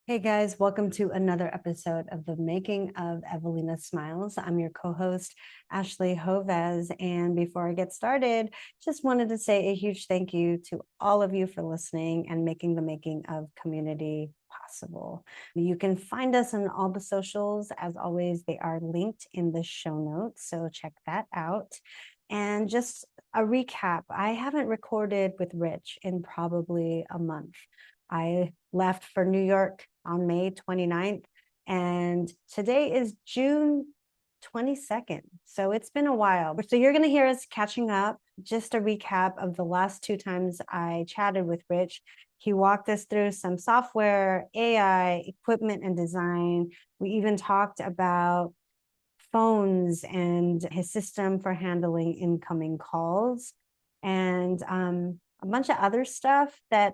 Hey guys, welcome to another episode of the Making of Evelina Smiles. I'm your co-host, Ashley Joves. And before I get started, just wanted to say a huge thank you to all of you for listening and making the making of community possible. You can find us on all the socials. As always, they are linked in the show notes, so check that out. And just a recap, I haven't recorded with Rich in probably a month. I left for New York on May 29th, and today is June 22nd. So it's been a while. So you're going to hear us catching up. Just a recap of the last two times I chatted with Rich. He walked us through some software, AI, equipment, and design. We even talked about phones and his system for handling incoming calls and a bunch of other stuff that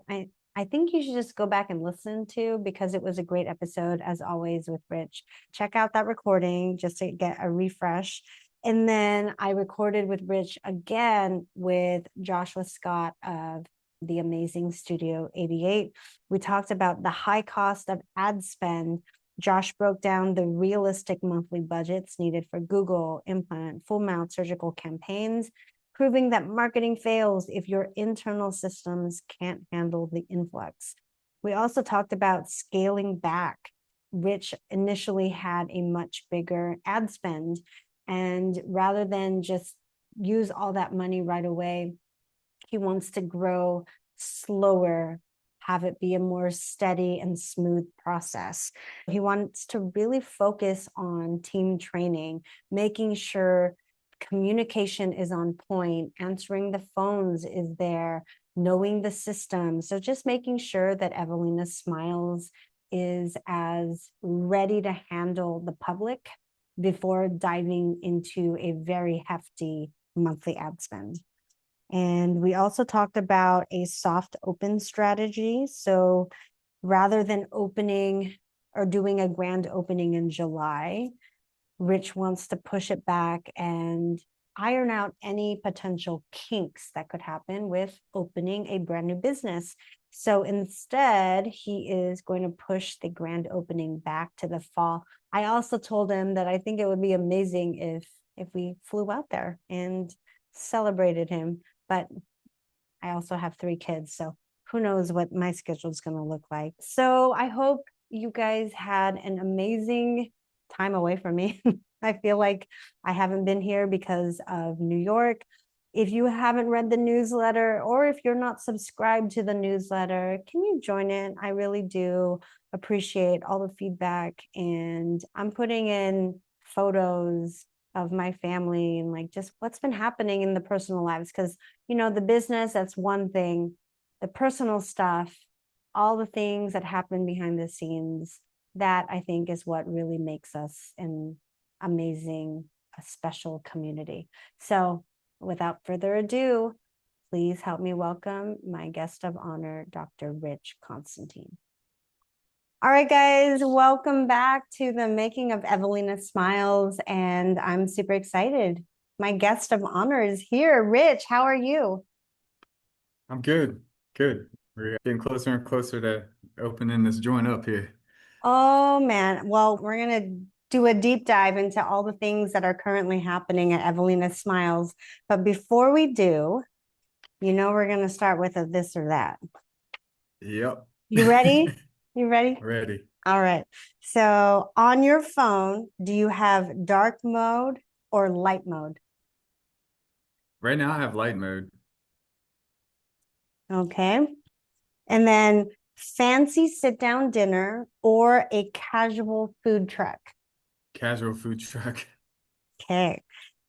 I think you should just go back and listen to because it was a great episode, as always, with Rich. Check out that recording just to get a refresh. And then I recorded with Rich again with Joshua Scott of the amazing Studio 88. We talked about the high cost of ad spend. Josh broke down the realistic monthly budgets needed for Google, implant, full mount surgical campaigns, proving that marketing fails if your internal systems can't handle the influx. We also talked about scaling back. Rich initially had a much bigger ad spend, and rather than just use all that money right away, he wants to grow slower, have it be a more steady and smooth process. He wants to really focus on team training, making sure communication is on point, answering the phones is there, knowing the system. So just making sure that Evelina Smiles is as ready to handle the public before diving into a very hefty monthly ad spend. And we also talked about a soft open strategy. So rather than opening or doing a grand opening in July, Rich wants to push it back and iron out any potential kinks that could happen with opening a brand new business. So instead, he is going to push the grand opening back to the fall. I also told him that I think it would be amazing if we flew out there and celebrated him. But I also have 3 kids, so who knows what my schedule is going to look like. So I hope you guys had an amazing time away from me. I feel like I haven't been here because of New York. If you haven't read the newsletter or if you're not subscribed to the newsletter, can you join it? I really do appreciate all the feedback, and I'm putting in photos of my family and like just what's been happening in the personal lives, because the business, that's one thing. The personal stuff, all the things that happen behind the scenes, that I think is what really makes us an amazing, a special community. So without further ado, please help me welcome my guest of honor, Dr. Rich Constantine. All right, guys, welcome back to the Making of Evelina Smiles, and I'm super excited. My guest of honor is here. Rich, how are you? I'm good. Good. We're getting closer and closer to opening this joint up here. Oh, man. Well, we're going to do a deep dive into all the things that are currently happening at Evelina Smiles. But before we do, we're going to start with a this or that. Yep. You ready? You ready? Ready. All right. So on your phone, do you have dark mode or light mode? Right now I have light mode. Okay. And then fancy sit down dinner or a casual food truck. Casual food truck. Okay.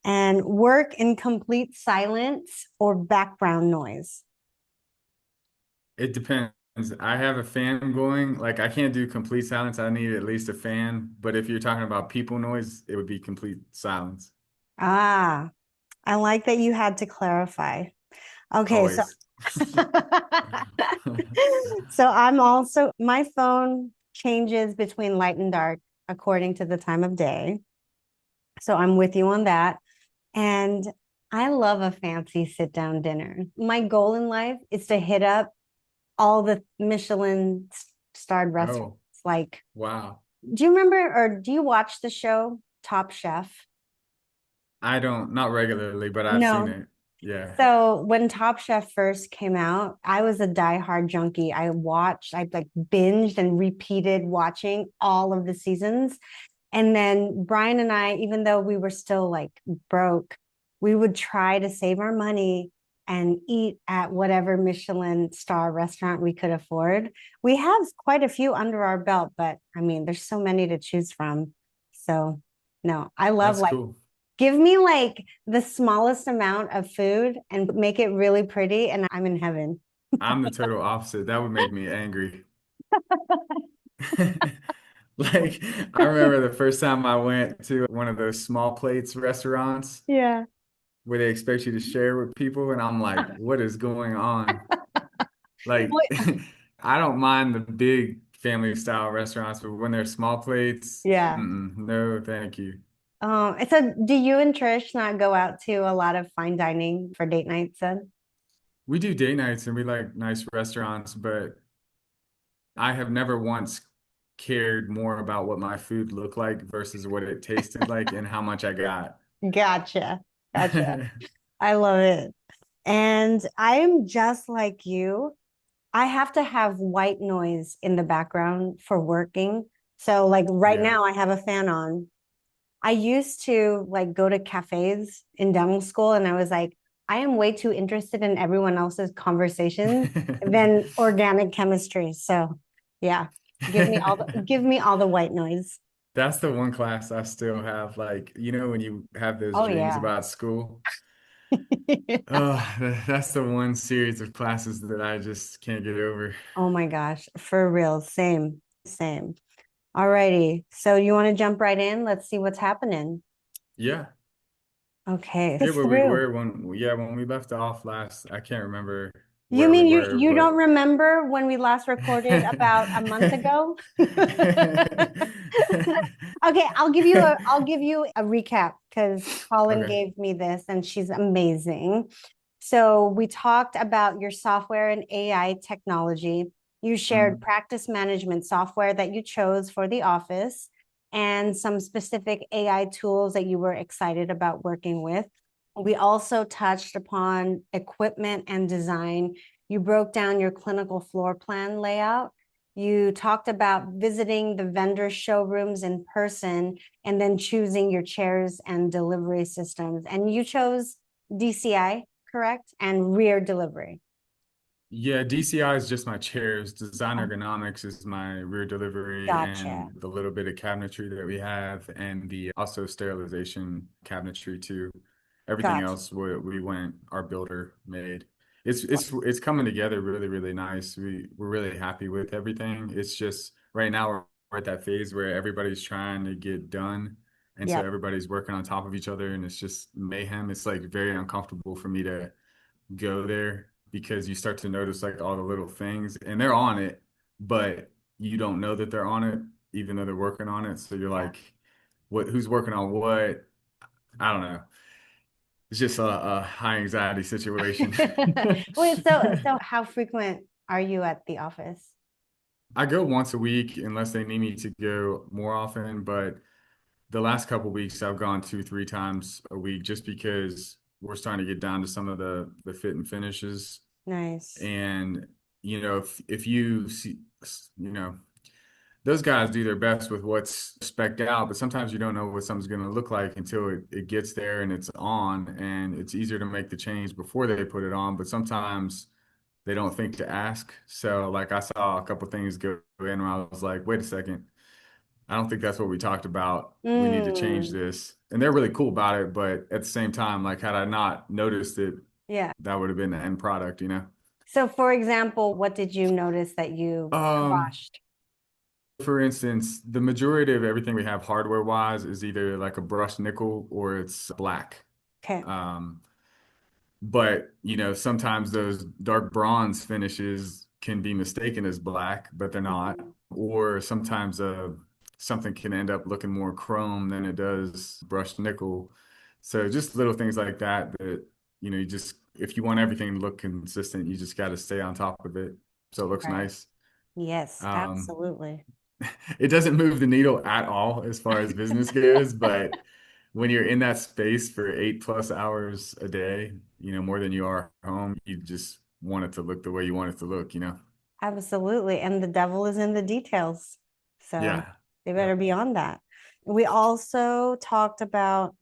And work in complete silence or background noise. It depends. I have a fan going. Like I can't do complete silence. I need at least a fan. But if you're talking about people noise, it would be complete silence. Ah, I like that you had to clarify. Okay, so Always. so my phone changes between light and dark according to the time of day. So I'm with you on that. And I love a fancy sit down dinner. My goal in life is to hit up all the Michelin starred restaurants. Oh. Like, Wow. do you remember or do you watch the show Top Chef? I don't, not regularly, but I've seen No. it. Yeah. So when Top Chef first came out, I was a diehard junkie. I like binged and repeated watching all of the seasons. And then Brian and I, even though we were still like broke, we would try to save our money and eat at whatever Michelin star restaurant we could afford. We have quite a few under our belt, but I mean, there's so many to choose from. So, no, I love That's like cool. give me like the smallest amount of food and make it really pretty, and I'm in heaven. I'm the total opposite. That would make me angry. Like, I remember the first time I went to one of those small plates restaurants Yeah. where they expect you to share with people, and I'm like, what is going on? Like, I don't mind the big family style restaurants, but when they're small plates, Yeah. no, thank you. So do you and Trish not go out to a lot of fine dining for date nights then? We do date nights and we like nice restaurants, but I have never once cared more about what my food looked like versus what it tasted like and how much I got. Gotcha. Gotcha. I love it. And I'm just like you. I have to have white noise in the background for working. So like right Yeah. now I have a fan on. I used to like go to cafes in dental school and I was like, I am way too interested in everyone else's conversation than organic chemistry. So yeah, give me all the white noise. That's the one class I still have. Like, when you have those Oh dreams yeah. about school. Oh, that's the one series of classes that I just can't get over. Oh my gosh, for real. Same, same. Alrighty. So you want to jump right in? Let's see what's happening. Yeah. Okay. Yeah, It's where we through. were when we left off last, I can't remember You where we mean were, you don't but remember when we last recorded about a month ago? Okay, I'll give you a recap because Colin Okay. gave me this and she's amazing. So we talked about your software and AI technology. You shared Mhm. practice management software that you chose for the office and some specific AI tools that you were excited about working with. We also touched upon equipment and design. You broke down your clinical floor plan layout. You talked about visiting the vendor showrooms in person and then choosing your chairs and delivery systems. And you chose DCI, correct? And rear delivery. Yeah, DCI is just my chairs. Design Oh, ergonomics is my rear delivery and gotcha. the little bit of cabinetry that we have, and the also sterilization cabinetry too. Everything Gotcha. else we went our builder made. It's coming together really, really nice. We're really happy with everything. It's just right now we're at that phase where everybody's trying to get done. And so Yep. everybody's working on top of each other and it's just mayhem. It's like very uncomfortable for me to go there because you start to notice like all the little things and they're on it, but you don't know that they're on it, even though they're working on it. So you're Yeah. like, who's working on what? I don't know. It's just a high anxiety situation. Wait, so how frequent are you at the office? I go once a week unless they need me to go more often, but the last couple of weeks I've gone 2, 3 times a week just because we're starting to get down to some of the fit and finishes. Nice. And if you see, you know, those guys do their best with what's spec'd out, but sometimes you don't know what something's going to look like until it gets there and it's on. And it's easier to make the change before they put it on, but sometimes they don't think to ask. So, like, I saw a couple things go in where I was like, wait a second, I don't think that's what we talked about. We need to change Mm, this. And they're really cool about it, but at the same time, like, had I not noticed it, yeah. that would have been the end product. So, for example, what did you notice that you Um, squashed? For instance, the majority of everything we have hardware wise is either like a brushed nickel or it's black. Okay. Um, but sometimes those dark bronze finishes can be mistaken as black, but they're not. Mhm. Or sometimes something can end up looking more chrome than it does brushed nickel. So just little things like that you just if you want everything to look consistent, you just got to stay on top of it so it looks Right. nice. Yes, Um, absolutely. it doesn't move the needle at all as far as business goes, but when you're in that space for 8+ hours a day, more than you are home, you just want it to look the way you want it to look. Absolutely. And the devil is in the details. So Yeah. they Yeah. better be on that. We also talked about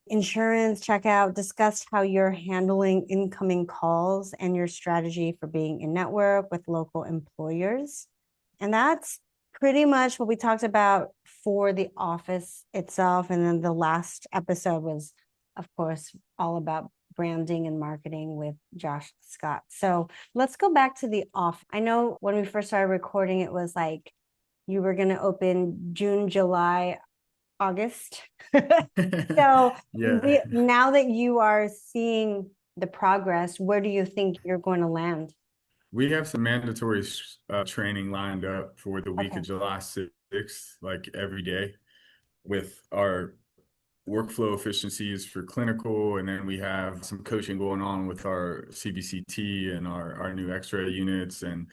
insurance checkout, discussed how you're handling incoming calls and your strategy for being in network with local employers. And that's pretty much what we talked about for the office itself. And then the last episode was, of course, all about branding and marketing with Josh Scott. So let's go back to the off. I know when we first started recording, it was like you were going to open June, July, August. So Yeah. now that you are seeing the progress, where do you think you're going to land? We have some mandatory training lined up for the week of Okay. July 6th, like every day, with our workflow efficiencies for clinical. And then we have some coaching going on with our CBCT and our new X-ray units and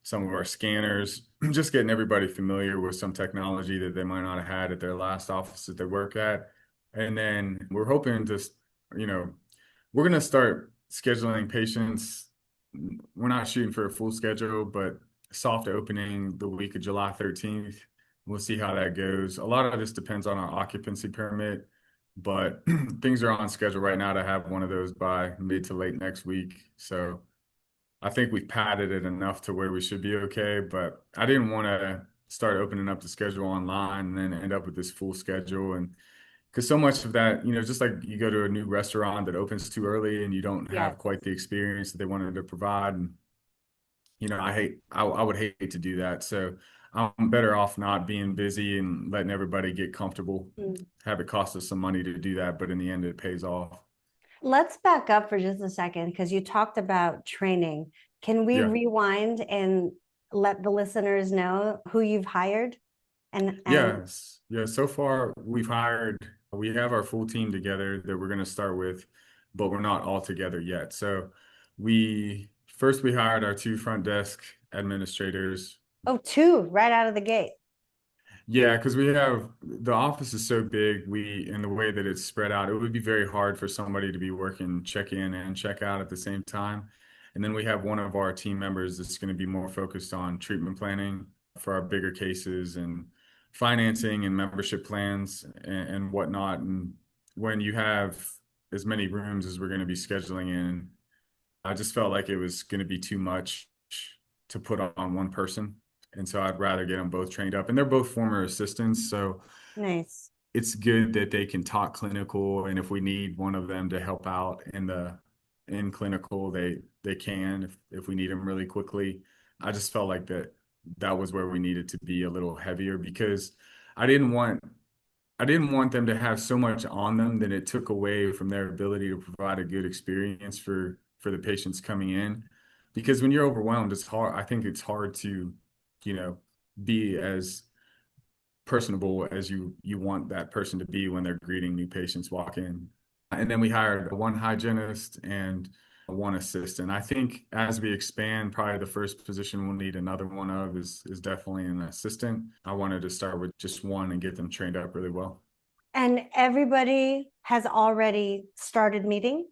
some of our scanners, just getting everybody familiar with some technology that they might not have had at their last office that they work at. And then we're hoping to, you know, we're going to start scheduling patients. We're not shooting for a full schedule, but soft opening the week of July 13th. We'll see how that goes. A lot of this depends on our occupancy permit, but things are on schedule right now to have one of those by mid to late next week. So I think we've padded it enough to where we should be okay, but I didn't want to start opening up the schedule online and then end up with this full schedule. And because so much of that, just like you go to a new restaurant that opens too early and you don't have Yes. quite the experience that they wanted to provide. And, I would hate to do that. So I'm better off not being busy and letting everybody get comfortable, Mm. have it cost us some money to do that, but in the end, it pays off. Let's back up for just a second because you talked about training. Can we Yeah. rewind and let the listeners know who you've hired and Yes. Yeah. So far, we have our full team together that we're going to start with, but we're not all together yet. So we hired our two front desk administrators. oh, two right out of the gate. Yeah, because the office is so big, in the way that it's spread out, it would be very hard for somebody to be working check in and check out at the same time. And then we have one of our team members that's going to be more focused on treatment planning for our bigger cases and financing and membership plans and whatnot. And when you have as many rooms as we're going to be scheduling in, I just felt like it was going to be too much to put on one person. And so I'd rather get them both trained up. And they're both former assistants. So Nice. it's good that they can talk clinical. And if we need one of them to help out in clinical, they can if we need them really quickly. I just felt like that was where we needed to be a little heavier because I didn't want I didn't want them to have so much on them that it took away from their ability to provide a good experience for the patients coming in. Because when you're overwhelmed, it's hard. I think it's hard to, you know, be as personable as you want that person to be when they're greeting new patients walk in. And then we hired one hygienist and one assistant. I think as we expand, probably the first position we'll need another one of is definitely an assistant. I wanted to start with just one and get them trained up really well. And everybody has already started meeting.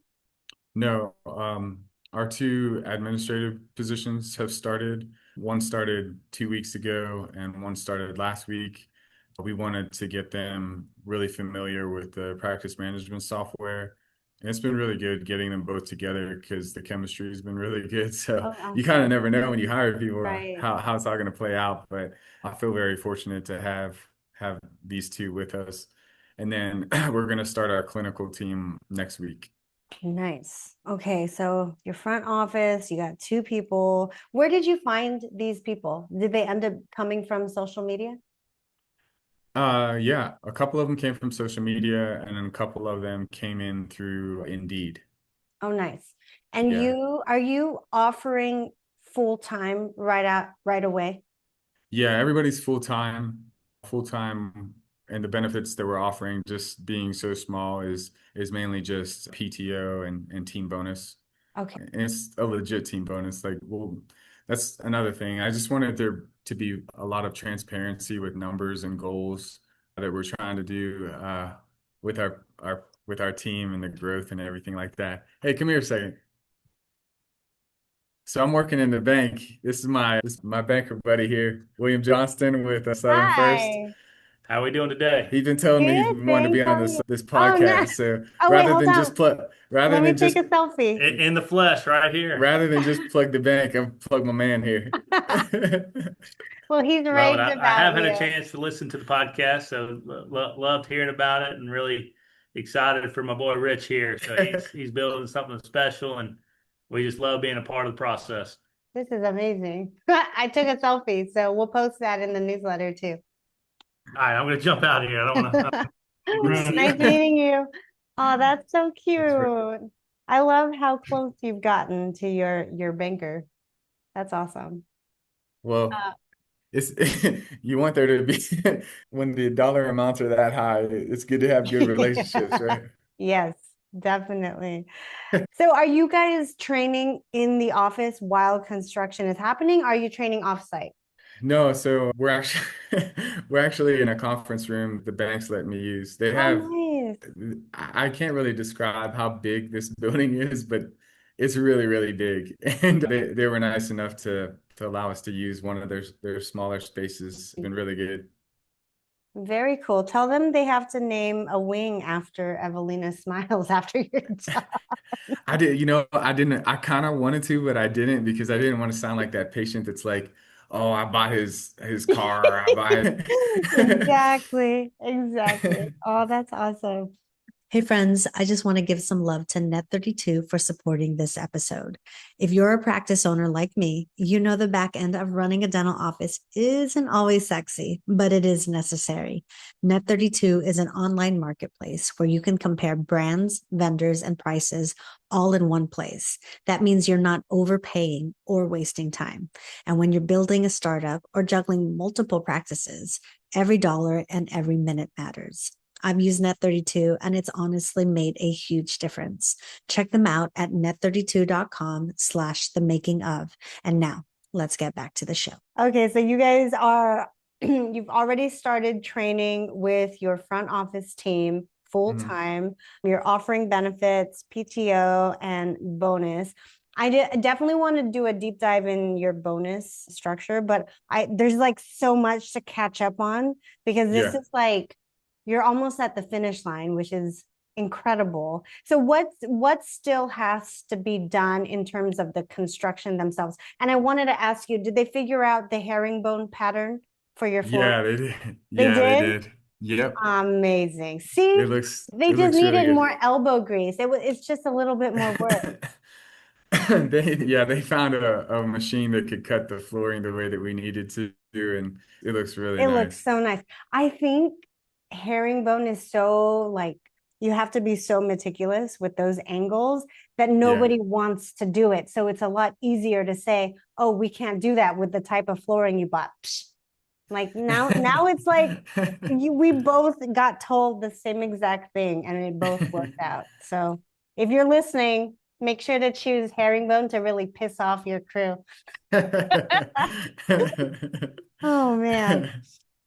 No, our two administrative positions have started. One started 2 weeks ago, and one started last week. We wanted to get them really familiar with the practice management software. And it's been really good getting them both together because the chemistry has been really good. So Oh, you kind of awesome. never know when you hire people Right. how it's all going to play out. But I feel very fortunate to have these two with us. And then we're going to start our clinical team next week. Nice. Okay, so your front office, you got two people. Where did you find these people? Did they end up coming from social media? Yeah, a couple of them came from social media, and then a couple of them came in through Indeed. Oh, nice. And Yeah, are you offering full time right away? yeah, everybody's full time, and the benefits that we're offering, just being so small, is mainly just PTO and team bonus. Okay. And it's a legit team bonus. Like, That's another thing. I just wanted there to be a lot of transparency with numbers and goals that we're trying to do with our team and the growth and everything like that. Hey, come here a second. So I'm working in the bank. This is my banker buddy here, William Johnston with Southern First. Hi. How are we doing today? He's been telling me he's Good, been wanting to thanks. be How on are this you? this Oh, no. podcast. So Oh, wait, hold on. rather Let me than take just a selfie. In the flesh, right here. rather than just plug the bank, I'm plug my man here. Well, he's Love it. raved I about have had a you. chance to listen to the podcast, so loved hearing about it, and really excited for my boy Rich here. So he's building something special, and we just love being a part of the process. This is amazing. I took a selfie, so we'll post that in the newsletter too. All right, I'm going to jump out of here. I don't want to ruin Nice it. meeting you. Oh, that's so That's right. cute. I love how close you've gotten to your banker. That's awesome. Well, Uh, it's you want there to be when the dollar amounts are that high, it's good to have good relationships, right? Yes, definitely. So are you guys training in the office while construction is happening? Are you training offsite? No, so we're actually in a conference room the banks let me use. They Oh, have nice. I can't really describe how big this building is, but it's really, really big. And they were nice enough to allow us to use one of their smaller spaces. It's been really good. Very cool. Tell them they have to name a wing after Evelina Smiles after your job. I did, I didn't, I kind of wanted to, but I didn't because I didn't want to sound like that patient that's like, oh, I bought his car, I buy Exactly. Exactly. Oh, that's awesome. Hey friends, I just want to give some love to Net32 for supporting this episode. If you're a practice owner like me, you know the back end of running a dental office isn't always sexy, but it is necessary. Net32 is an online marketplace where you can compare brands, vendors, and prices all in one place. That means you're not overpaying or wasting time. And when you're building a startup or juggling multiple practices, every dollar and every minute matters. I've used Net32 and it's honestly made a huge difference. Check them out at net32.com/the making of. And now let's get back to the show. Okay, so you guys are, you've already started training with your front office team full Mhm. time. You're offering benefits, PTO, and bonus. I definitely want to do a deep dive in your bonus structure, but there's like so much to catch up on because this Yeah. is like you're almost at the finish line, which is incredible. So what still has to be done in terms of the construction themselves? And I wanted to ask you, did they figure out the herringbone pattern for your floor? Yeah, they did. They Yeah, they did? did. Yep. Amazing. It See, looks they it just looks really needed good. more elbow grease. It's just a little bit more work. They found a machine that could cut the flooring the way that we needed to do, and it looks really It looks nice. so nice. I think herringbone is so like you have to be so meticulous with those angles that Yeah. nobody wants to do it. So it's a lot easier to say, "Oh, we can't do that with the type of flooring you bought." Psh. Like now it's like we both got told the same exact thing and it both worked out. So if you're listening, make sure to choose herringbone to really piss off your crew. Oh man.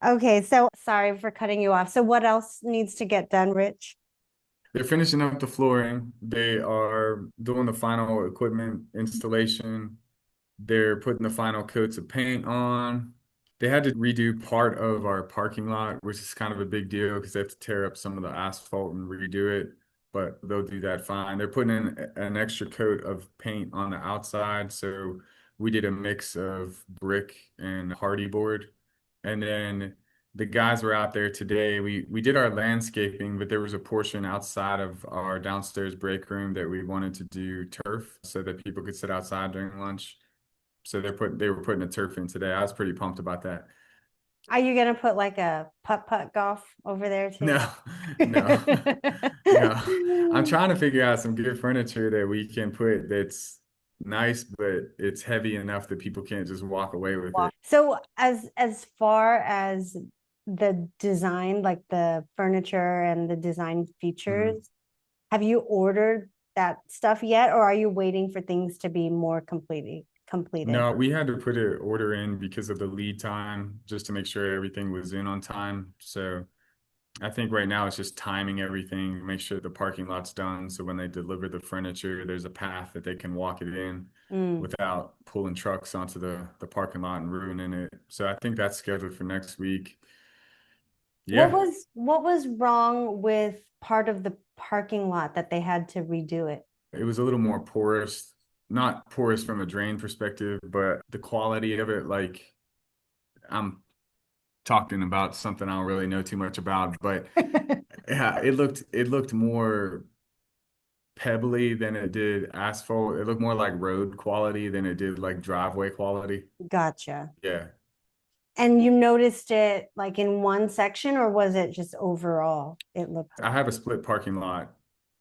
Okay, so sorry for cutting you off. So what else needs to get done, Rich? They're finishing up the flooring. They are doing the final equipment installation. They're putting the final coats of paint on. They had to redo part of our parking lot, which is kind of a big deal because they have to tear up some of the asphalt and redo it, but they'll do that fine. They're putting in an extra coat of paint on the outside. So we did a mix of brick and hardy board. And then the guys were out there today. We did our landscaping, but there was a portion outside of our downstairs break room that we wanted to do turf so that people could sit outside during lunch. So they were putting a turf in today. I was pretty pumped about that. Are you gonna put like a putt-putt golf over there too? No, no, no. I'm trying to figure out some good furniture that we can put that's nice, but it's heavy enough that people can't just walk away with it. So as far as the design, like the furniture and the design Mhm. features, have you ordered that stuff yet, or are you waiting for things to be more completely? completed? No, we had to put an order in because of the lead time, just to make sure everything was in on time. So I think right now it's just timing everything, make sure the parking lot's done. So when they deliver the furniture, there's a path that they can walk it in Mm. without pulling trucks onto the parking lot and ruining it. So I think that's scheduled for next week. What Yeah, was wrong with part of the parking lot that they had to redo it? it was a little more porous, not porous from a drain perspective, but the quality of it, like I'm talking about something I don't really know too much about, but yeah, it looked more pebbly than it did asphalt. It looked more like road quality than it did like driveway quality. Gotcha. Yeah. And you noticed it like in one section, or was it just overall? It looked I have a split parking lot.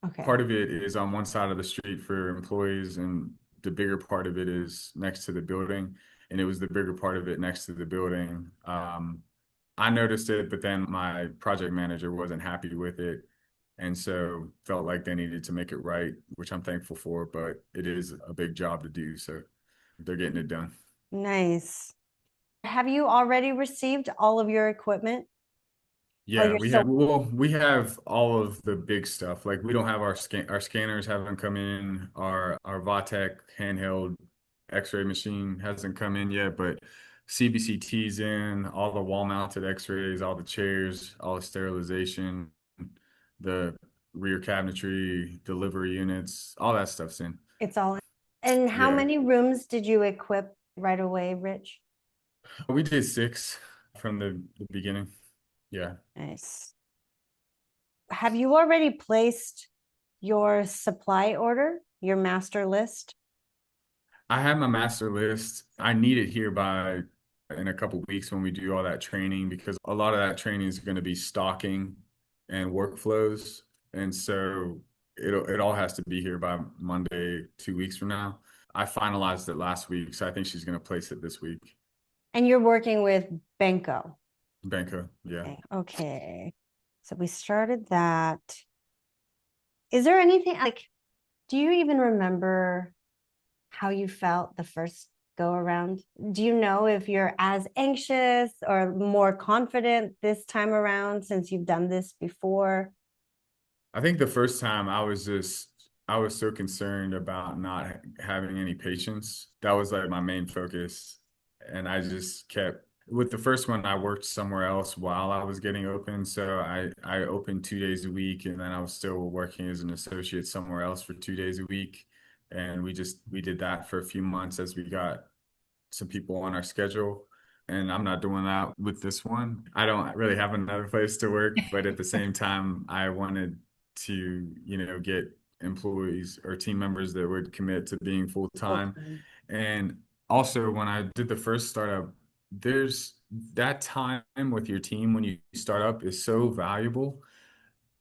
okay. Part of it is on one side of the street for employees, and the bigger part of it is next to the building. And it was the bigger part of it next to the building. I noticed it, but then my project manager wasn't happy with it. And so felt like they needed to make it right, which I'm thankful for, but it is a big job to do. So they're getting it done. Nice. Have you already received all of your equipment? Oh, Yeah, you're still we have all of the big stuff. Like we don't have our scanners haven't come in, our Vatek handheld X-ray machine hasn't come in yet, but CBCT's in, all the wall-mounted X-rays, all the chairs, all the sterilization, the rear cabinetry, delivery units, all that stuff's in. it's all in. And how Yeah. many rooms did you equip right away, Rich? We did 6 from the beginning. Yeah. Nice. Have you already placed your supply order, your master list? I have my master list. I need it here by in a couple weeks when we do all that training because a lot of that training is going to be stocking and workflows. And so it all has to be here by Monday, 2 weeks from now. I finalized it last week, so I think she's going to place it this week. And you're working with Benko. Banco, yeah. Okay. So we started that. Is there anything like, do you even remember how you felt the first go around? Do you know if you're as anxious or more confident this time around since you've done this before? I think the first time I was so concerned about not having any patience. That was like my main focus. And I just kept with the first one, I worked somewhere else while I was getting open. So I opened 2 days a week and then I was still working as an associate somewhere else for 2 days a week. And we did that for a few months as we got some people on our schedule. And I'm not doing that with this one. I don't really have another place to work, but at the same time, I wanted to, get employees or team members that would commit to being full Full time. time. And also, when I did the first startup, there's that time with your team when you start up is so valuable.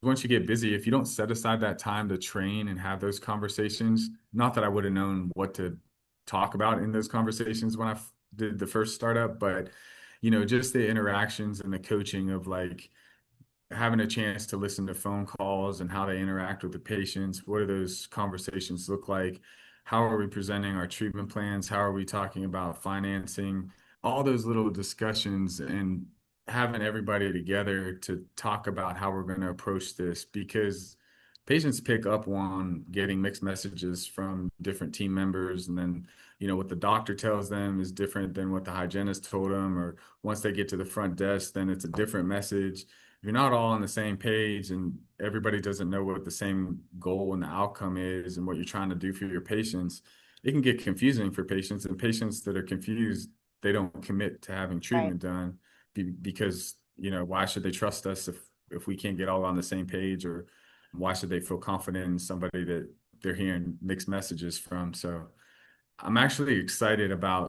Once you get busy, if you don't set aside that time to train and have those conversations, not that I would have known what to talk about in those conversations when I did the first startup, but just the interactions and the coaching of like having a chance to listen to phone calls and how they interact with the patients. What do those conversations look like? How are we presenting our treatment plans? How are we talking about financing? All those little discussions and having everybody together to talk about how we're going to approach this because patients pick up on getting mixed messages from different team members and then what the doctor tells them is different than what the hygienist told them or once they get to the front desk then it's a different message. If you're not all on the same page and everybody doesn't know what the same goal and the outcome is and what you're trying to do for your patients, it can get confusing for patients. And patients that are confused, they don't commit to having Right. treatment done because, why should they trust us if we can't get all on the same page or why should they feel confident in somebody that they're hearing mixed messages from? So I'm actually excited about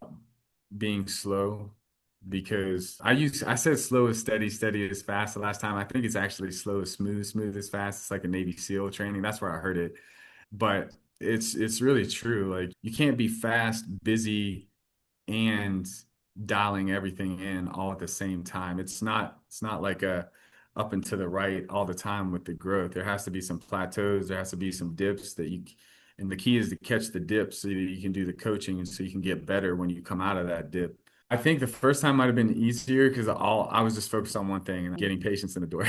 being slow because I said slow is steady, steady is fast the last time. I think it's actually slow is smooth, smooth is fast. It's like a Navy SEAL training. That's where I heard it. But it's really true. Like you can't be fast, busy, and dialing everything in all at the same time. It's not like a up and to the right all the time with the growth. There has to be some plateaus, there has to be some dips that And the key is to catch the dip so that you can do the coaching and so you can get better when you come out of that dip. I think the first time might have been easier because I was just focused on one thing and getting patients in the door.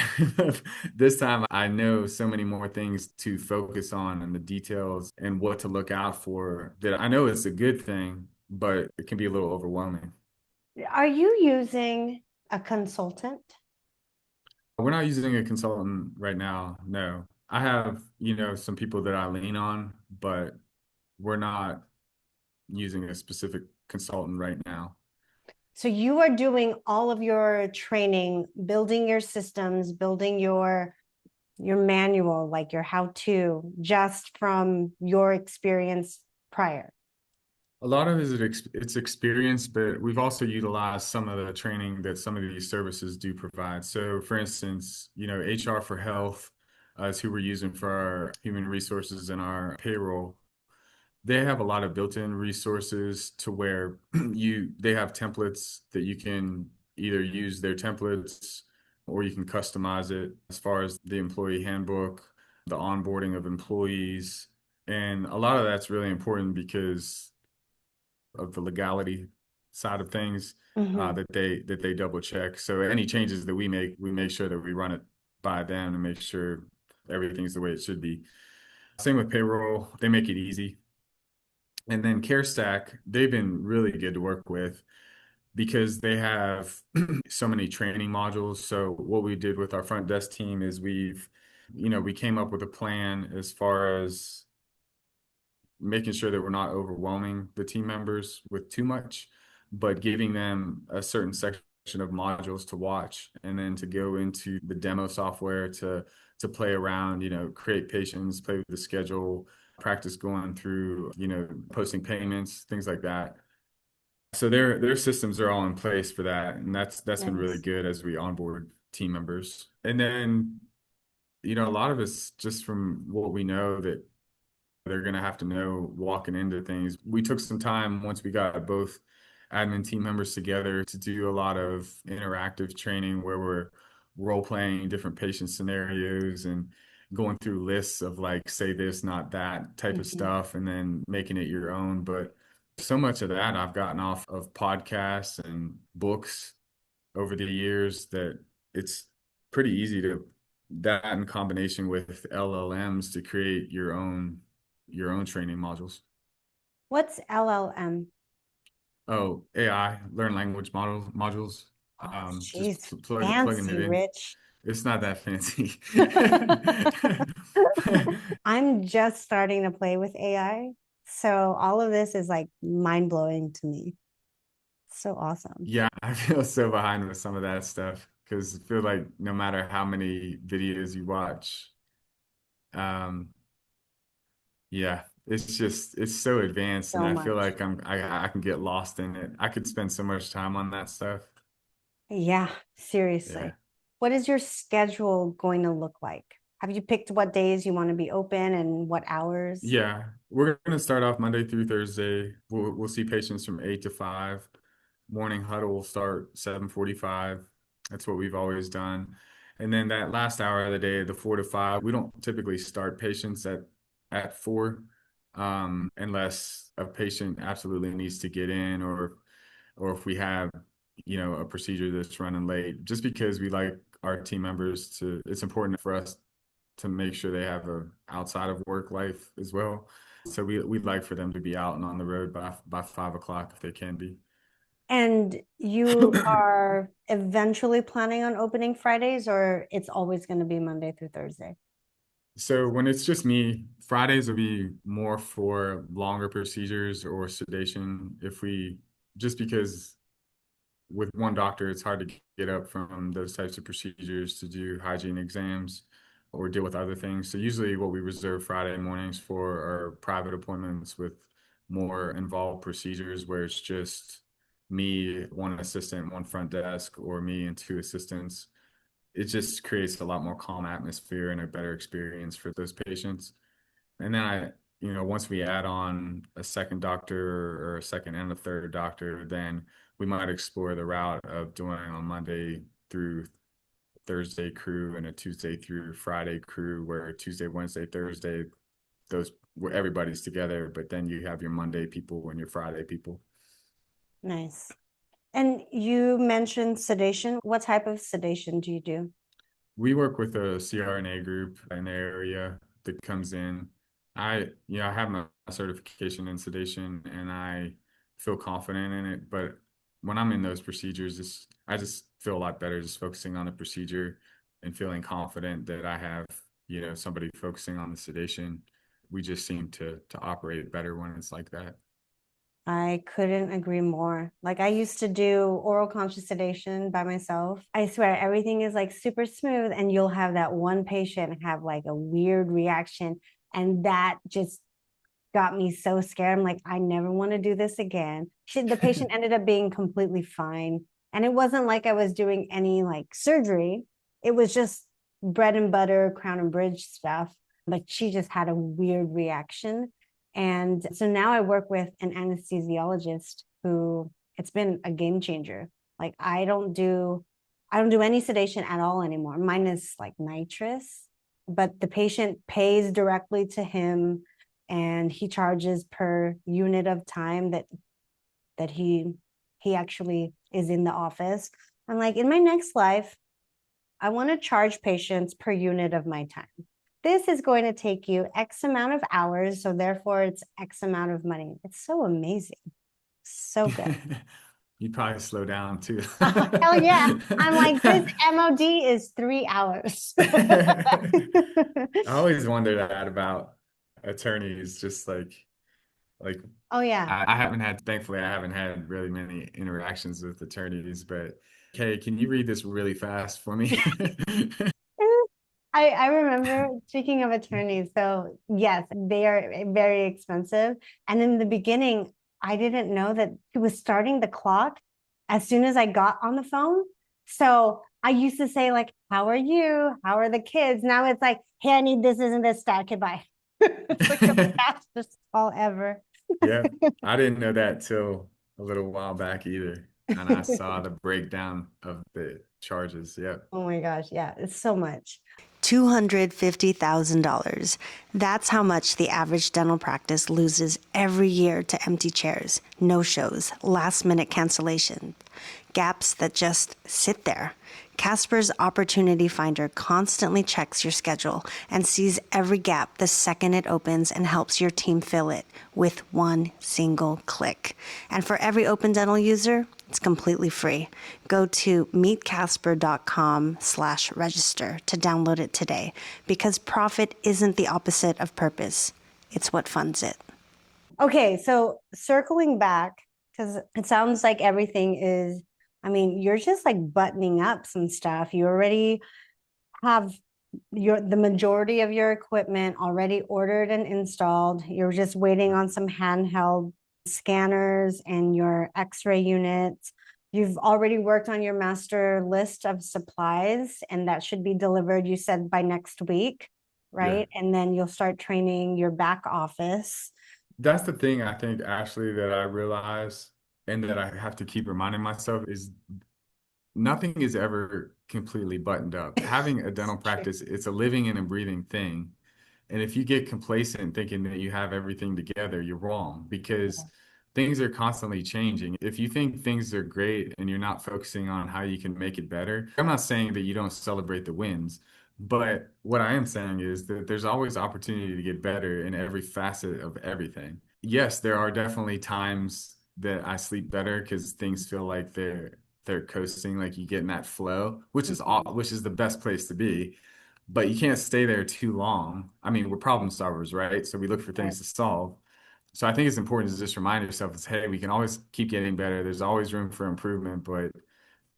This time I know so many more things to focus on and the details and what to look out for that I know it's a good thing, but it can be a little overwhelming. Are you using a consultant? We're not using a consultant right now. No. I have, some people that I lean on, but we're not using a specific consultant right now. So you are doing all of your training, building your systems, building your manual, like your how-to, just from your experience prior. A lot of it's experience, but we've also utilized some of the training that some of these services do provide. So, for instance, HR for Health is who we're using for our human resources and our payroll. They have a lot of built-in resources to where they have templates that you can either use their templates or you can customize it as far as the employee handbook, the onboarding of employees. And a lot of that's really important because of the legality side of things that they double check. So any changes that we make sure that we run it by them and make sure everything's the way it should be. Same with payroll, they make it easy. And then CareStack, they've been really good to work with because they have so many training modules. So what we did with our front desk team is we came up with a plan as far as making sure that we're not overwhelming the team members with too much, but giving them a certain section of modules to watch and then to go into the demo software to play around, create patients, play with the schedule, practice going through, posting payments, things like that. So their systems are all in place for that. And that's been really Nice. good as we onboard team members. And then, a lot of it's just from what we know that they're going to have to know walking into things. We took some time once we got both admin team members together to do a lot of interactive training where we're role playing different patient scenarios and going through lists of like, say this, not that type of stuff, and then making it your own. But so much of that I've gotten off of podcasts and books over the years that it's pretty easy to that in combination with LLMs to create your own training modules. What's LLM? Oh, AI, learn language modules. Oh, Just geez, plugging it fancy, in. Rich. It's not that fancy. I'm just starting to play with AI. So all of this is like mind blowing to me. So awesome. Yeah, I feel so behind with some of that stuff because I feel like no matter how many videos you watch, um, yeah, it's so advanced, and So I feel much. like I can get lost in it. I could spend so much time on that stuff. Yeah, Yeah. seriously. What is your schedule going to look like? Have you picked what days you want to be open and what hours? Yeah, we're gonna start off Monday through Thursday. We'll see patients from 8 to 5. Morning huddle will start 7:45. That's what we've always done. And then that last hour of the day, the 4 to 5, we don't typically start patients at 4, unless a patient absolutely needs to get in or if we have, a procedure that's running late. Just because we like our team members it's important for us to make sure they have a outside of work life as well. So we'd like for them to be out and on the road by 5 o'clock if they can be. And you are eventually planning on opening Fridays, or it's always going to be Monday through Thursday? So when it's just me, Fridays will be more for longer procedures or sedation. Just because with one doctor, it's hard to get up from those types of procedures to do hygiene exams or deal with other things. So usually what we reserve Friday mornings for are private appointments with more involved procedures where it's just me, one assistant, one front desk, or me and two assistants. It just creates a lot more calm atmosphere and a better experience for those patients. And then once we add on a second doctor or a second and a third doctor, then we might explore the route of doing on Monday through Thursday crew and a Tuesday through Friday crew, where Tuesday, Wednesday, Thursday, those where everybody's together, but then you have your Monday people and your Friday people. Nice. And you mentioned sedation. What type of sedation do you do? We work with a CRNA group in the area that comes in. I have my certification in sedation and I feel confident in it. But when I'm in those procedures, I just feel a lot better just focusing on the procedure and feeling confident that I have, somebody focusing on the sedation. We just seem to operate better when it's like that. I couldn't agree more. Like I used to do oral conscious sedation by myself. I swear everything is like super smooth and you'll have that one patient have like a weird reaction and that just got me so scared. I'm like, I never want to do this again. The patient ended up being completely fine. And it wasn't like I was doing any like surgery. It was just bread and butter, crown and bridge stuff. But she just had a weird reaction. And so now I work with an anesthesiologist who it's been a game changer. Like I don't do any sedation at all anymore. Mine is like nitrous, but the patient pays directly to him and he charges per unit of time that he actually is in the office. I'm like, in my next life, I want to charge patients per unit of my time. This is going to take you X amount of hours, so therefore it's X amount of money. It's so amazing. So good. You probably slow down too. Oh, hell yeah. I'm like, this MOD is 3 hours. I always wonder that about attorneys, just like Oh, yeah. thankfully, I haven't had really many interactions with attorneys, but hey, can you read this really fast for me? I remember, speaking of attorneys, so yes, they are very expensive. And in the beginning, I didn't know that he was starting the clock as soon as I got on the phone. So I used to say, like, how are you? How are the kids? Now it's like, hey, I need this, isn't this stat? Goodbye. It's like the fastest call ever. Yeah, I didn't know that till a little while back either. And I saw the breakdown of the charges. Yep. Oh my gosh, yeah, it's so much. $250,000. That's how much the average dental practice loses every year to empty chairs, no-shows, last-minute cancellation, gaps that just sit there. Casper's Opportunity Finder constantly checks your schedule and sees every gap the second it opens and helps your team fill it with one single click. And for every Open Dental user, it's completely free. Go to meetcasper.com/register to download it today because profit isn't the opposite of purpose. It's what funds it. Okay, so circling back, because it sounds like everything is, I mean, you're just like buttoning up some stuff. You already have the majority of your equipment already ordered and installed. You're just waiting on some handheld scanners and your x-ray units. You've already worked on your master list of supplies, and that should be delivered, you said, by next week, right? Yeah. And then you'll start training your back office. That's the thing I think, Ashley, that I realize and that I have to keep reminding myself is nothing is ever completely buttoned up. Having a dental practice, it's a living and a breathing thing. And if you get complacent thinking that you have everything together, you're wrong because things are constantly changing. If you think things are great and you're not focusing on how you can make it better, I'm not saying that you don't celebrate the wins, but what I am saying is that there's always opportunity to get better in every facet of everything. Yes, there are definitely times that I sleep better because things feel like they're coasting, like you get in that flow, which is the best place to be. But you can't stay there too long. I mean, we're problem solvers, right? So we look for things to solve. So I think it's important to just remind yourself is, hey, we can always keep getting better. There's always room for improvement, but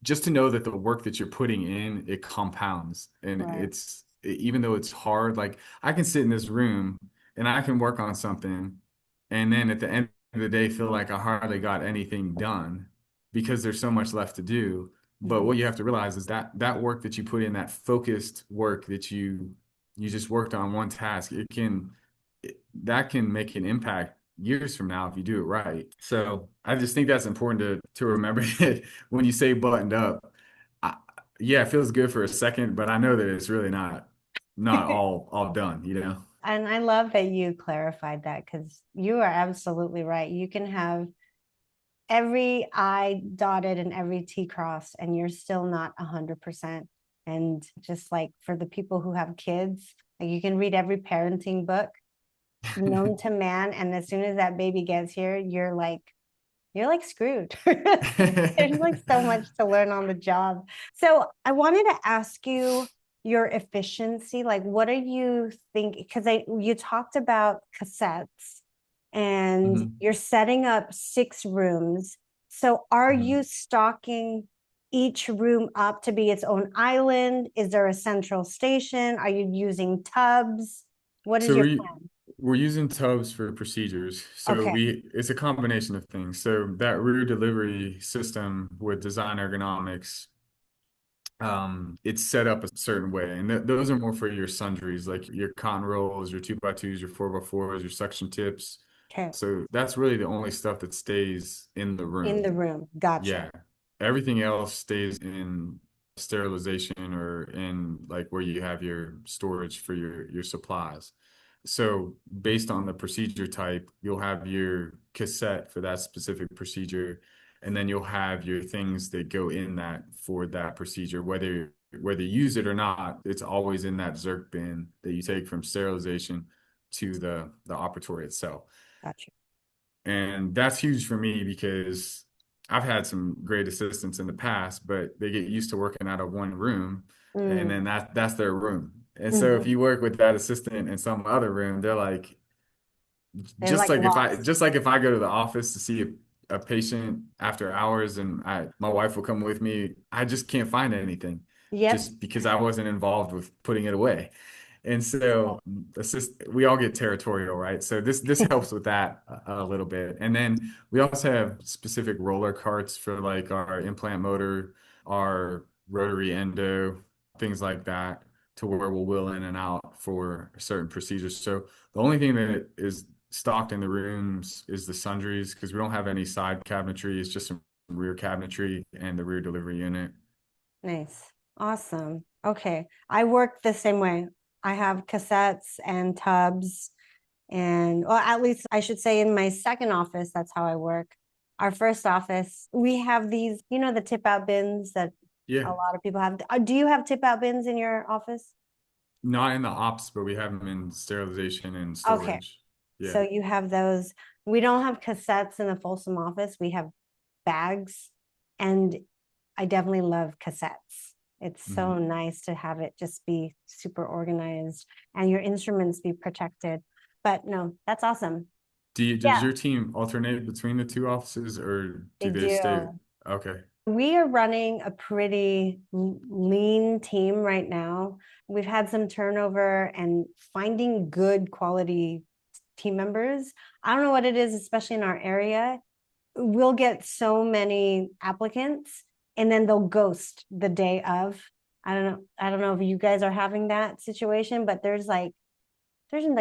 just to know that the work that you're putting in, it compounds. And Right. even though it's hard, like I can sit in this room and I can work on something. And then at the end of the day, feel like I hardly got anything done because there's so much left to do. But what you have to realize is that that work that you put in, that focused work that you just worked on one task, that can make an impact years from now if you do it right. So I just think that's important to remember that when you say buttoned up, I, yeah, it feels good for a second, but I know that it's really not all done, you know? And I love that you clarified that because you are absolutely right. You can have every I dotted and every T crossed, and you're still not 100%. And just like for the people who have kids, like you can read every parenting book known to man, and as soon as that baby gets here, you're like screwed. There's like so much to learn on the job. So I wanted to ask you your efficiency. Like, what are you thinking? Because you talked about cassettes and Mhm. you're setting up 6 rooms. So are Mhm. you stocking each room up to be its own island? Is there a central station? Are you using tubs? What is So your we plan? we're using tubs for procedures. So Okay. it's a combination of things. So that rear delivery system with design ergonomics, it's set up a certain way, and those are more for your sundries, like your cotton rolls, your 2x2s, your 4x4s, your suction tips. Okay. So that's really the only stuff that stays in the In room. the room. Gotcha. Yeah. Everything else stays in sterilization or in like where you have your storage for your supplies. So based on the procedure type, you'll have your cassette for that specific procedure, and then you'll have your things that go in that for that procedure, whether you use it or not, it's always in that Zerk bin that you take from sterilization to the operatory itself. Gotcha. And that's huge for me because I've had some great assistants in the past, but they get used to working out of one room, and Mm. then that's their room. And so if Mhm. you work with that assistant in some other room, they're like, They're like lost. just like if I go to the office to see a patient after hours and my wife will come with me, I just can't find anything Yep. just because I wasn't involved with putting it away. And so we all get territorial, right? So this helps with that a little bit. And then we also have specific roller carts for like our implant motor, our rotary endo, things like that, to where we'll wheel in and out for certain procedures. So the only thing that is stocked in the rooms is the sundries because we don't have any side cabinetry. It's just some rear cabinetry and the rear delivery unit. Nice. Awesome. Okay. I work the same way. I have cassettes and tubs, and well, at least I should say in my second office, that's how I work. Our first office, we have these, the tip out bins that a Yeah. lot of people have. Do you have tip out bins in your office? Not in the ops, but we have them in sterilization and Okay. storage. So Yeah. you have those. We don't have cassettes in the Folsom office. We have bags, and I definitely love cassettes. It's so Mhm. nice to have it just be super organized and your instruments be protected. But no, that's awesome. Does Yeah, your team alternate between the two offices or they do they stay? do. Okay. We are running a pretty lean team right now. We've had some turnover and finding good quality team members. I don't know what it is, especially in our area. We'll get so many applicants and then they'll ghost the day of. I don't know if you guys are having that situation, but there's like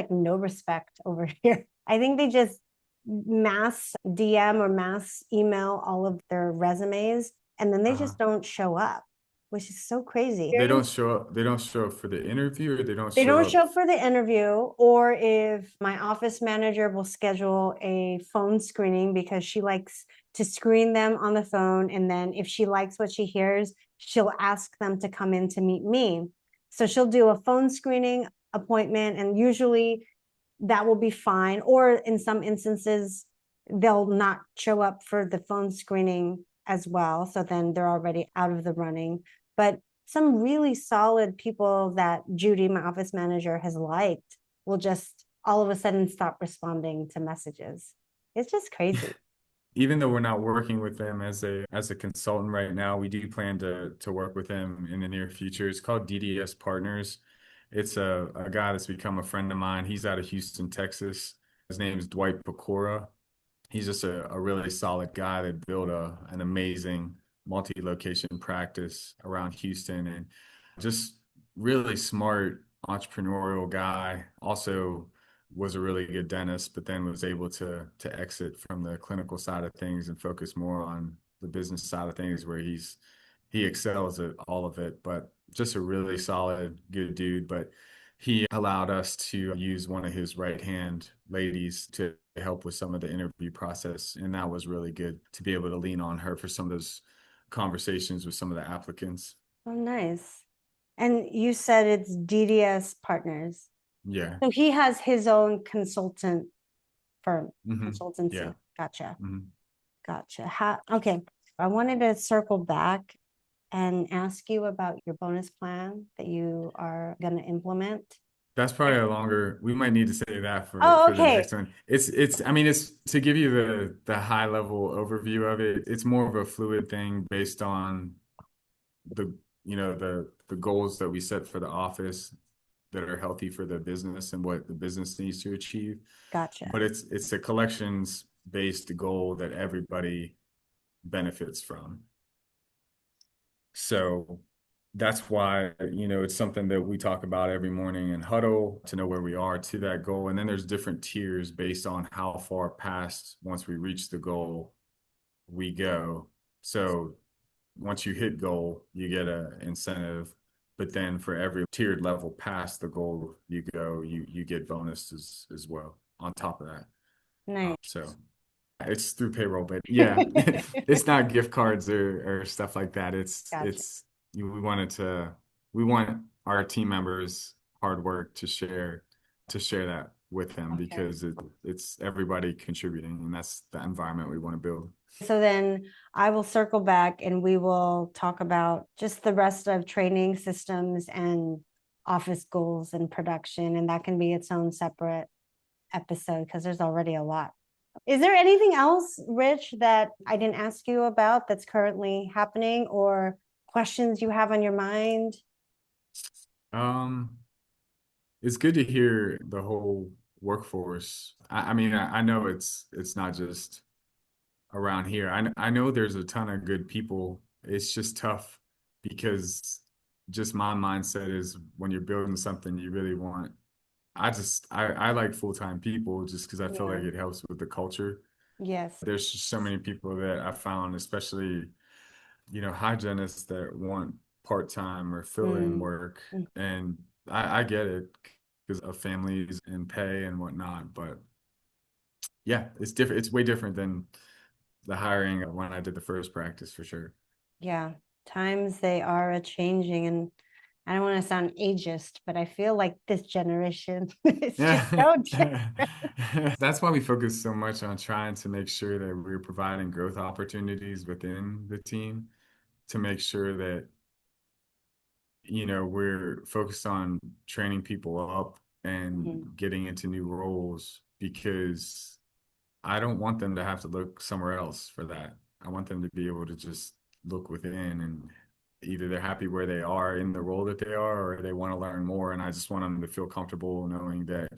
no respect over here. I think they just mass DM or mass email all of their resumes and then they Uh-huh. just don't show up, which is so crazy. They don't show up for the interview or they don't They show don't up. show up for the interview, or if my office manager will schedule a phone screening because she likes to screen them on the phone. And then if she likes what she hears, she'll ask them to come in to meet me. So she'll do a phone screening appointment, and usually that will be fine. Or in some instances, they'll not show up for the phone screening as well. So then they're already out of the running. But some really solid people that Judy, my office manager, has liked will just all of a sudden stop responding to messages. It's just crazy. Even though we're not working with them as a consultant right now, we do plan to work with them in the near future. It's called DDS Partners. It's a guy that's become a friend of mine. He's out of Houston, Texas. His name is Dwight Pecora. He's just a really solid guy that built an amazing multi-location practice around Houston and just really smart entrepreneurial guy. Also was a really good dentist, but then was able to exit from the clinical side of things and focus more on the business side of things where he excels at all of it, but just a really solid, good dude. But he allowed us to use one of his right-hand ladies to help with some of the interview process. And that was really good to be able to lean on her for some of those conversations with some of the applicants. Oh, nice. And you said it's DDS Partners. Yeah. So he has his own consultant firm, Mm-hmm. consultancy. Yeah. Gotcha. Mm-hmm. Gotcha. Okay. I wanted to circle back and ask you about your bonus plan that you are going to implement. That's probably a longer, we might need to say that Oh, for the okay. next one. I mean, it's to give you the high level overview of it. It's more of a fluid thing based on the, the goals that we set for the office that are healthy for the business and what the business needs to achieve. Gotcha. But it's a collections based goal that everybody benefits from. So that's why, it's something that we talk about every morning in huddle to know where we are to that goal. And then there's different tiers based on how far past once we reach the goal we go. So once you hit goal, you get an incentive. But then for every tiered level past the goal you go, you get bonuses as well on top of that. Nice. So it's through payroll, but yeah, it's not gift cards or stuff like that. Gotcha. We want our team members' hard work to share that with them Okay. because it's everybody contributing, and that's the environment we want to build. So then I will circle back and we will talk about just the rest of training systems and office goals and production. And that can be its own separate episode because there's already a lot. Is there anything else, Rich, that I didn't ask you about that's currently happening or questions you have on your mind? It's good to hear the whole workforce. I mean, I know it's not just around here. I know there's a ton of good people. It's just tough because just my mindset is when you're building something you really want. I like full-time people just because I feel like it helps with the culture. Yes. There's just so many people that I found, especially, hygienists that want part-time or fill-in work. And I get it because of families and pay and whatnot. But yeah, it's different. It's way different than the hiring when I did the first practice for sure. Yeah. Times they are a changing, and I don't want to sound ageist, but I feel like this generation is just so different. That's why we focus so much on trying to make sure that we're providing growth opportunities within the team to make sure that, we're focused on training people up and getting into new roles because I don't want them to have to look somewhere else for that. I want them to be able to just look within and either they're happy where they are in the role that they are or they want to learn more. And I just want them to feel comfortable knowing that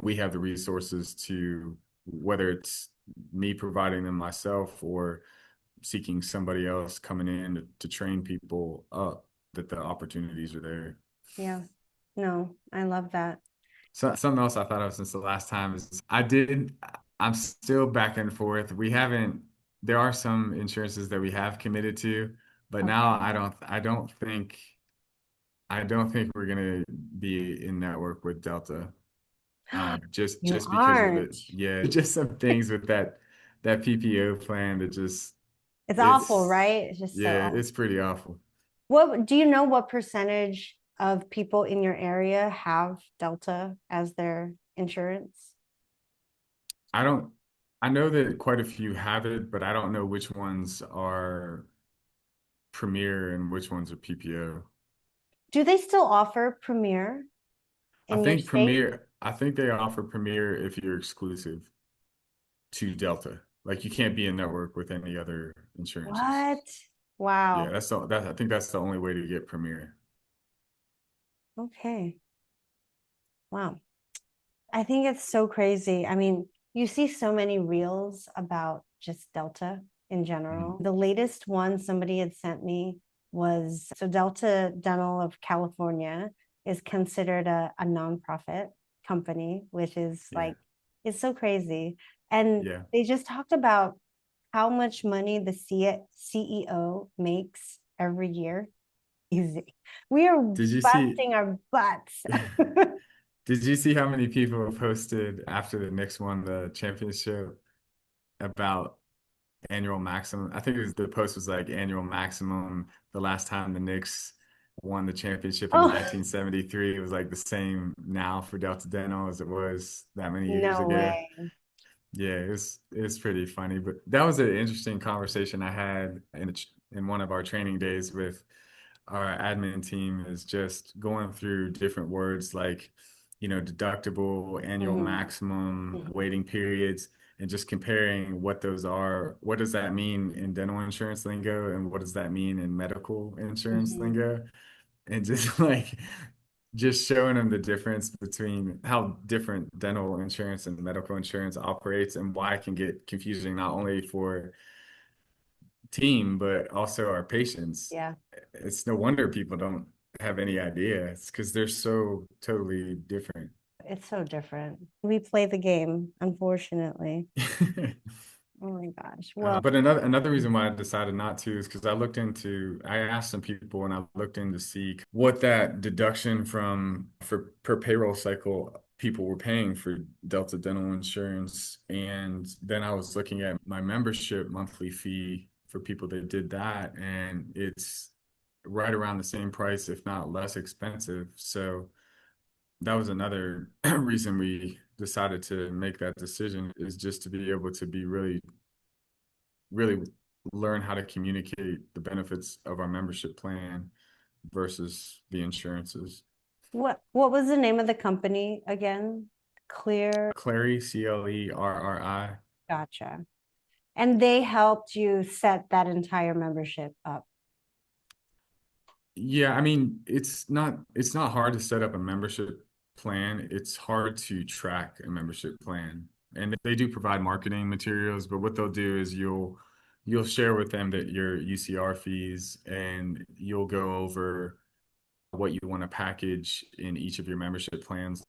we have the resources to, whether it's me providing them myself or seeking somebody else coming in to train people up, that the opportunities are there. Yeah. No, I love that. So something else I thought of since the last time is I'm still back and forth. There are some insurances that we have committed to, but now I don't think we're gonna be in network with Delta. Just You because of aren't. it. Yeah, just some things with that PPO plan that just It's awful, right? It's just so yeah, awful. it's pretty awful. What do you know what percentage of people in your area have Delta as their insurance? I don't I know that quite a few have it, but I don't know which ones are Premier and which ones are PPO. Do they still offer Premier in your state? I think they offer Premier if you're exclusive to Delta. Like you can't be in network with any other insurances. What? Wow. Yeah, I think that's the only way to get Premier. Okay. Wow. I think it's so crazy. I mean, you see so many reels about just Delta in general. The latest one somebody had sent me was so Delta Dental of California is considered a nonprofit company, which is like, it's so crazy. And they just talked about how much money the CEO makes every year. Easy. We are Did you see busting our butts. did you see how many people posted after the Knicks won the championship about annual maximum? I think the post was like annual maximum. The last time the Knicks won the championship in Oh, 1973, it was like the same now for Delta Dental as it was that many years no ago. way. Yeah, it's pretty funny, but that was an interesting conversation I had in one of our training days with our admin team, is just going through different words like, deductible, annual Mhm, maximum, mhm, waiting periods, and just comparing what those are. What does that mean in dental insurance lingo, and what does that mean in medical insurance mhm. lingo? And just like just showing them the difference between how different dental insurance and medical insurance operates and why it can get confusing not only for team but also our patients. Yeah, It's no wonder people don't have any idea. It's because they're so totally different. it's so different. We play the game, unfortunately. Oh my gosh. Well, But another reason why I decided not to is because I asked some people and I looked in to see what that deduction for per payroll cycle people were paying for Delta Dental Insurance. And then I was looking at my membership monthly fee for people that did that, and it's right around the same price, if not less expensive. So that was another reason we decided to make that decision, is just to be able to be really learn how to communicate the benefits of our membership plan versus the insurances. what was the name of the company again? Clear. Clary, Clerri. Gotcha. And they helped you set that entire membership up. Yeah, I mean, it's not hard to set up a membership plan. It's hard to track a membership plan. And they do provide marketing materials, but what they'll do is you'll share with them that your UCR fees, and you'll go over what you want to package in each of your membership plans.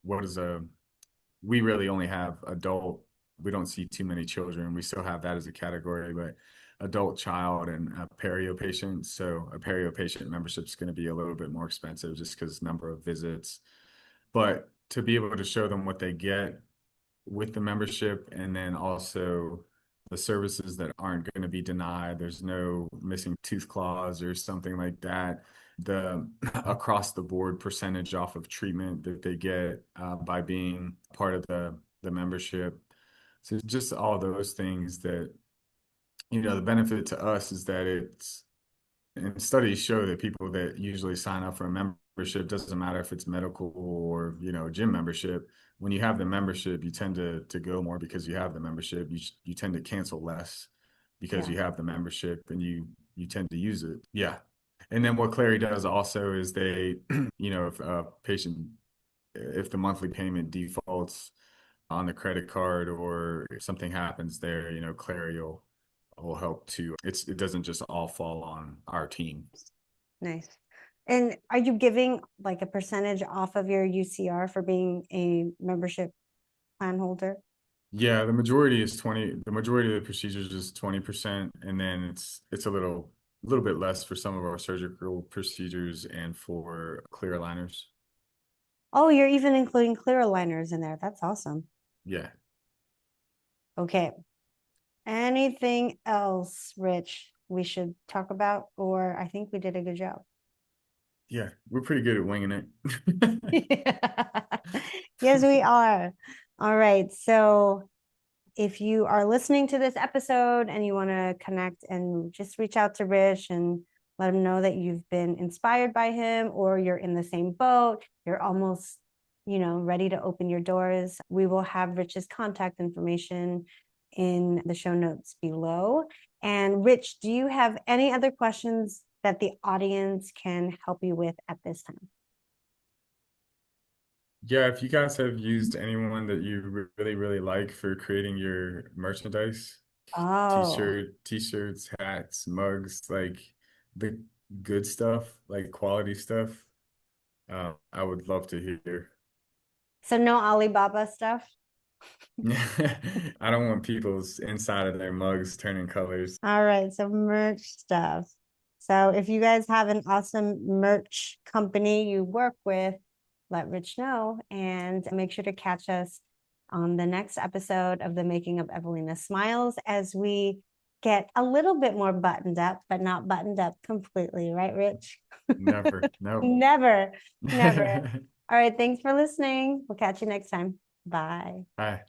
We really only have adult. We don't see too many children. We still have that as a category, but adult, child, and a perio patient. So a perio patient membership is going to be a little bit more expensive just because number of visits. But to be able to show them what they get with the membership, and then also the services that aren't going to be denied. There's no missing tooth clause or something like that. The across the board percentage off of treatment that they get by being part of the membership. So just all those things that, the benefit to us is that and studies show that people that usually sign up for a membership, doesn't matter if it's medical or, gym membership, when you have the membership, you tend to go more because you have the membership. You tend to cancel less because Yeah. you have the membership, and you tend to use it. Yeah. And then what Clary does also is they, if a patient, if the monthly payment defaults on the credit card or if something happens there, Clary will help too. It doesn't just all fall on our team. Nice. And are you giving like a percentage off of your UCR for being a membership plan holder? Yeah, the majority is 20. The majority of the procedures is 20%, and then it's a little bit less for some of our surgical procedures and for clear aligners. Oh, you're even including clear aligners in there. That's awesome. Yeah. Okay. Anything else, Rich, we should talk about? Or I think we did a good job. Yeah, we're pretty good at winging it. Yes, we are. All right. So if you are listening to this episode and you want to connect, and just reach out to Rich and let him know that you've been inspired by him, or you're in the same boat, you're almost, ready to open your doors. We will have Rich's contact information in the show notes below. And Rich, do you have any other questions that the audience can help you with at this time? Yeah, if you guys have used anyone that you really, really like for creating your merchandise, Oh, t-shirts, hats, mugs, like the good stuff, like quality stuff, I would love to hear. so no Alibaba stuff? I don't want people's inside of their mugs turning colors. All right, so merch stuff. So if you guys have an awesome merch company you work with, let Rich know, and make sure to catch us on the next episode of the Making of Evelina Smiles as we get a little bit more buttoned up, but not buttoned up completely, right, Rich? Never. No. Never, never. All right, thanks for listening. We'll catch you next time. Bye. Bye.